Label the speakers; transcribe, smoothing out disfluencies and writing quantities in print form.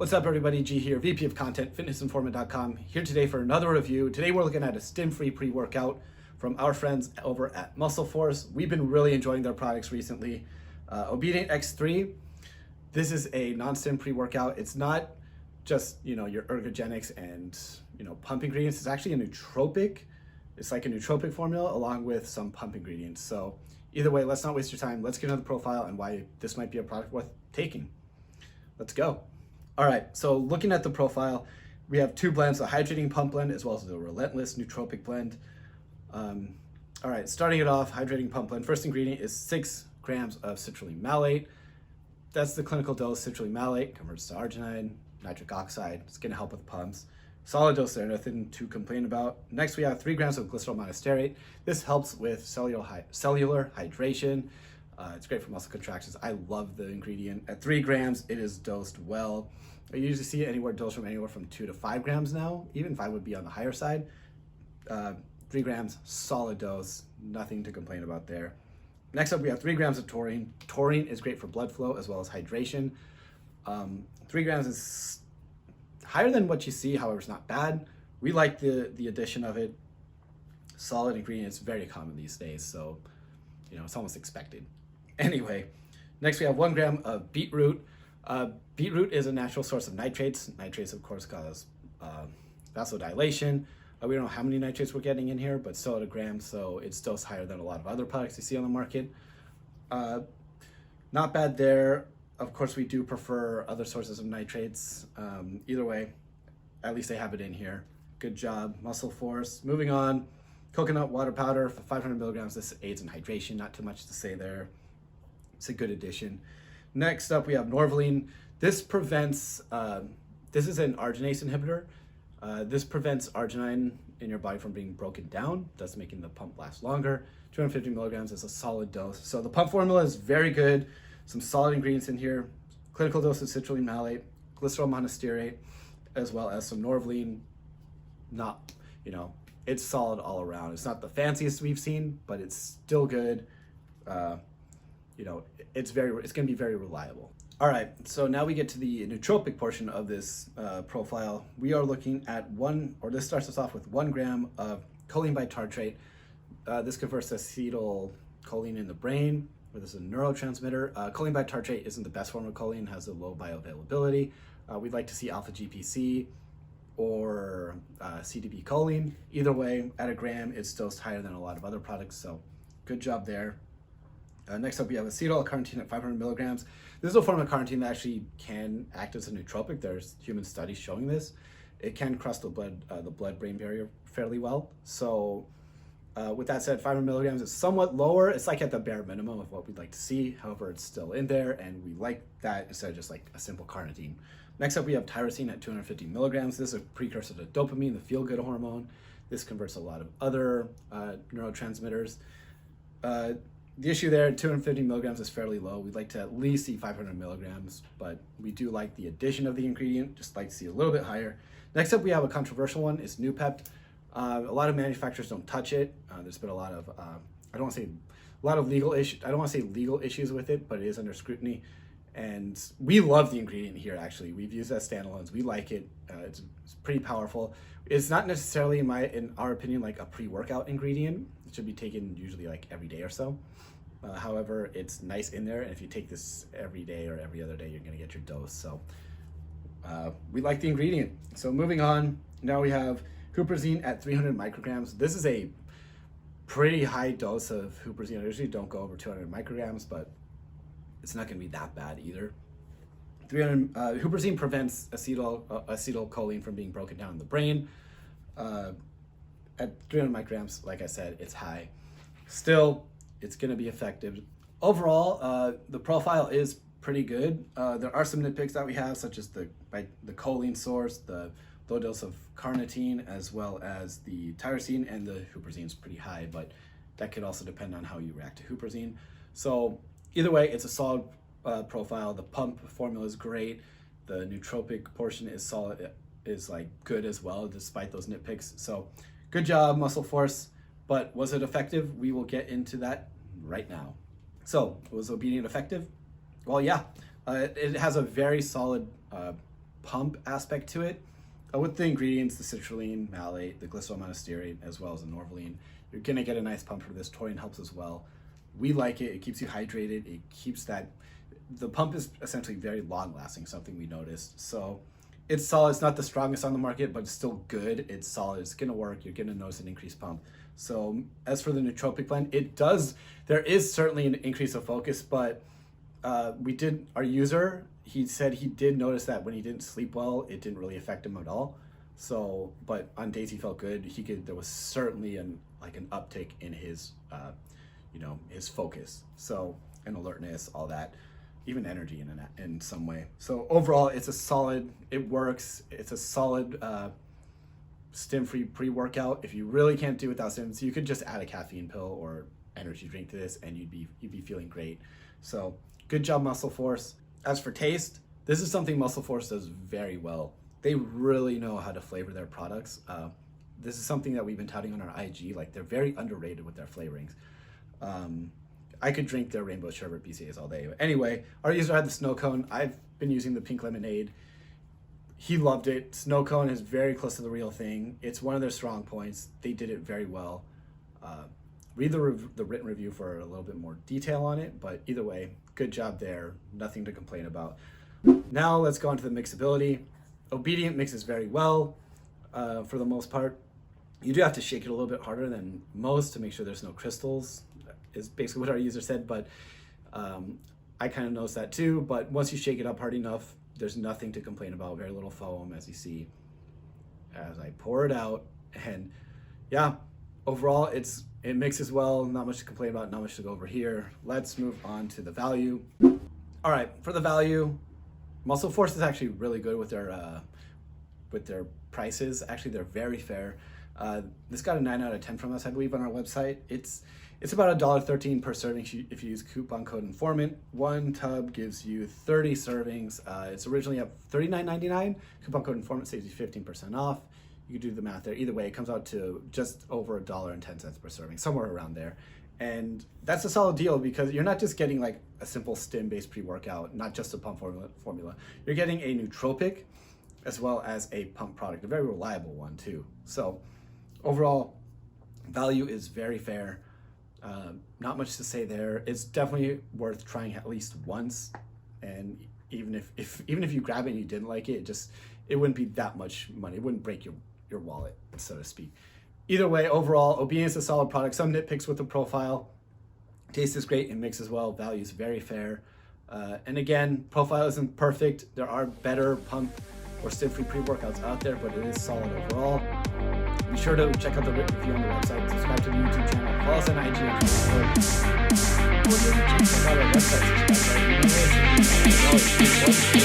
Speaker 1: What's up everybody, G here, VP of Content, fitnessinformant.com, here today for another review. Today we're looking at a Stim-Free Pre-Workout from our friends over at MuscleForce. We've been really enjoying their products recently. Obedient X3, this is a non-stim pre-workout. It's not just, your ergogenics and, pump ingredients. It's actually a nootropic. It's like a nootropic formula along with some pump ingredients. So either way, let's not waste your time. Let's get into the profile and why this might be a product worth taking. Let's go. All right, so looking at the profile, we have two blends, a hydrating pump blend as well as the relentless nootropic blend. All right, starting it off, hydrating pump blend. First ingredient is 6 grams of citrulline malate. That's the clinical dose. Citrulline malate converts to arginine, nitric oxide. It's gonna help with pumps. Solid dose there, nothing to complain about. Next, we have 3 grams of glycerol monostearate. This helps with cellular hydration. It's great for muscle contractions. I love the ingredient. At 3 grams, it is dosed well. I usually see it dosed from anywhere from 2 to 5 grams now. Even 5 would be on the higher side. 3 grams, solid dose, nothing to complain about there. Next up, we have 3 grams of taurine. Taurine is great for blood flow as well as hydration. 3 grams is higher than what you see, however, it's not bad. We like the addition of it. Solid ingredient, it's very common these days, so it's almost expected. Anyway, next we have 1 gram of beetroot. Beetroot is a natural source of nitrates. Nitrates, of course, cause vasodilation. We don't know how many nitrates we're getting in here, but still at a gram, so it's dosed higher than a lot of other products you see on the market. Not bad there. Of course, we do prefer other sources of nitrates. Either way, at least they have it in here. Good job, MuscleForce. Moving on, coconut water powder for 500 milligrams. This aids in hydration, not too much to say there. It's a good addition. Next up, we have Norvaline. This prevents, this is an arginase inhibitor. This prevents arginine in your body from being broken down, thus making the pump last longer. 250 milligrams is a solid dose. So the pump formula is very good. Some solid ingredients in here. Clinical dose of citrulline malate, glycerol monostearate, as well as some Norvaline. Not, it's solid all around. It's not the fanciest we've seen, but it's still good. It's gonna be very reliable. All right, so now we get to the nootropic portion of this profile. We are looking at this starts us off with 1 gram of choline bitartrate. This converts to acetylcholine in the brain, where this is a neurotransmitter. Choline bitartrate isn't the best form of choline, has a low bioavailability. We'd like to see alpha GPC or CDB choline. Either way, at a gram, it's dosed higher than a lot of other products, so good job there. Next up, we have acetyl-carnitine at 500 milligrams. This is a form of carnitine that actually can act as a nootropic. There's human studies showing this. It can cross the blood-brain barrier fairly well. So with that said, 500 milligrams is somewhat lower. It's like at the bare minimum of what we'd like to see. However, it's still in there, and we like that instead of just like a simple carnitine. Next up, we have tyrosine at 250 milligrams. This is a precursor to dopamine, the feel-good hormone. This converts a lot of other neurotransmitters. The issue there, 250 milligrams is fairly low. We'd like to at least see 500 milligrams, but we do like the addition of the ingredient, just like to see a little bit higher. Next up, we have a controversial one. It's Noopept. A lot of manufacturers don't touch it. There's been a lot of, I don't want to say a lot of legal issues. I don't want to say legal issues with it, but it is under scrutiny. And we love the ingredient here, actually. We've used it as standalones. We like it. It's pretty powerful. It's not necessarily, in our opinion, like a pre-workout ingredient. It should be taken usually like every day or so. However, it's nice in there, and if you take this every day or every other day, you're gonna get your dose. So we like the ingredient. So moving on, now we have huperzine at 300 micrograms. This is a pretty high dose of huperzine. I usually don't go over 200 micrograms, but it's not gonna be that bad either. Huperzine prevents acetylcholine from being broken down in the brain. At 300 micrograms, like I said, it's high. Still, it's gonna be effective. Overall, the profile is pretty good. There are some nitpicks that we have, such as the choline source, the low dose of carnitine, as well as the tyrosine, and the huperzine is pretty high, but that could also depend on how you react to huperzine. So either way, it's a solid profile. The pump formula is great. The nootropic portion is solid, is like good as well, despite those nitpicks. So good job, MuscleForce. But was it effective? We will get into that right now. So was Obedient effective? Well, yeah. It has a very solid pump aspect to it. With the ingredients, the citrulline, malate, the glycerol monostearate, as well as the norvaline, you're gonna get a nice pump for this. Taurine helps as well. We like it. It keeps you hydrated. It keeps that. The pump is essentially very long lasting, something we noticed. So it's solid. It's not the strongest on the market, but it's still good. It's solid. It's gonna work. You're gonna notice an increased pump. So as for the nootropic blend, there is certainly an increase of focus, but our user, he said he did notice that when he didn't sleep well, it didn't really affect him at all. So, but on days he felt good, there was certainly an uptick in his, his focus. So, and alertness, all that, even energy in some way. So overall, it works. It's a solid Stim-Free Pre-Workout. If you really can't do without Stims, you could just add a caffeine pill or energy drink to this and you'd be feeling great. So good job, MuscleForce. As for taste, this is something MuscleForce does very well. They really know how to flavor their products. This is something that we've been touting on our IG. Like, they're very underrated with their flavorings. I could drink their rainbow sherbet BCAAs all day. But anyway, our user had the snow cone. I've been using the pink lemonade. He loved it. Snow cone is very close to the real thing. It's one of their strong points. They did it very well. Read the written review for a little bit more detail on it, but either way, good job there. Nothing to complain about. Now let's go on to the mixability. Obedient mixes very well for the most part. You do have to shake it a little bit harder than most to make sure there's no crystals, is basically what our user said, but I kind of noticed that too. But once you shake it up hard enough, there's nothing to complain about. Very little foam, as you see as I pour it out. And yeah, overall it mixes well. Not much to complain about, not much to go over here. Let's move on to the value. All right, for the value, MuscleForce is actually really good with their prices. Actually, they're very fair. This got a 9 out of 10 from us, I believe, on our website. It's about $1.13 per serving if you use coupon code informant. One tub gives you 30 servings. It's originally at $39.99. Coupon code informant saves you 15% off. You can do the math there. Either way, it comes out to just over $1.10 per serving, somewhere around there. And that's a solid deal because you're not just getting like a simple stim-based pre-workout, not just a pump formula. You're getting a nootropic as well as a pump product, a very reliable one too. So overall, value is very fair. Not much to say there. It's definitely worth trying at least once. And even if you grab it and you didn't like it, it wouldn't be that much money. It wouldn't break your wallet, so to speak. Either way, overall, Obedient is a solid product. Some nitpicks with the profile. Taste is great and mixes well. Value is very fair. And again, profile isn't perfect. There are better pump or Stim-Free pre-workouts out there, but it is solid overall. Be sure to check out the written review on the website. Subscribe to the YouTube channel. Follow us on IG and Facebook. Check out our website. Subscribe to our email list.